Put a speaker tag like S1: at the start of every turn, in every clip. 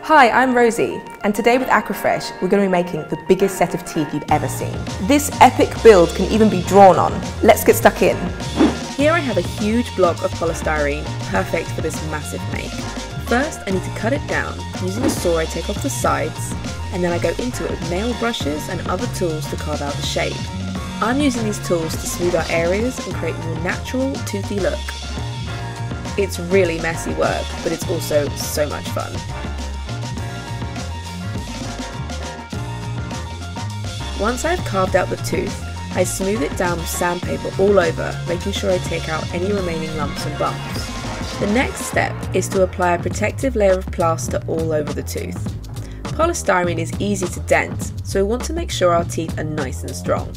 S1: Hi, I'm Rosie, and today with Aquafresh, we're going to be making the biggest set of teeth you've ever seen. This epic build can even be drawn on. Let's get stuck in. Here I have a huge block of polystyrene, perfect for this massive make. First, I need to cut it down. Using a saw, I take off the sides, and then I go into it with nail brushes and other tools to carve out the shape. I'm using these tools to smooth out areas and create a more natural, toothy look. It's really messy work, but it's also so much fun. Once I've carved out the tooth, I smooth it down with sandpaper all over, making sure I take out any remaining lumps and bumps. The next step is to apply a protective layer of plaster all over the tooth. Polystyrene is easy to dent, so we want to make sure our teeth are nice and strong.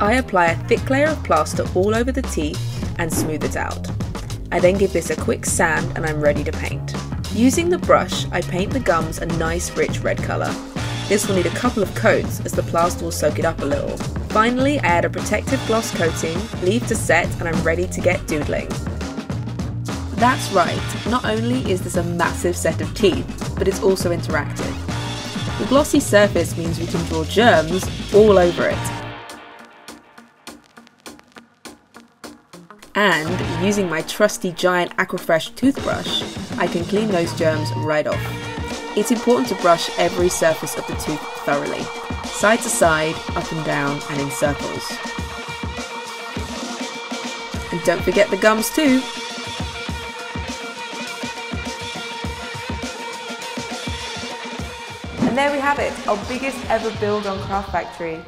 S1: I apply a thick layer of plaster all over the teeth and smooth it out. I then give this a quick sand and I'm ready to paint. Using the brush, I paint the gums a nice rich red colour. This will need a couple of coats as the plaster will soak it up a little. Finally, I add a protective gloss coating, leave to set, and I'm ready to get doodling. That's right, not only is this a massive set of teeth, but it's also interactive. The glossy surface means we can draw germs all over it. And using my trusty giant Aquafresh toothbrush, I can clean those germs right off. It's important to brush every surface of the tooth thoroughly, side to side, up and down, and in circles. And don't forget the gums too! And there we have it, our biggest ever build on Craft Factory.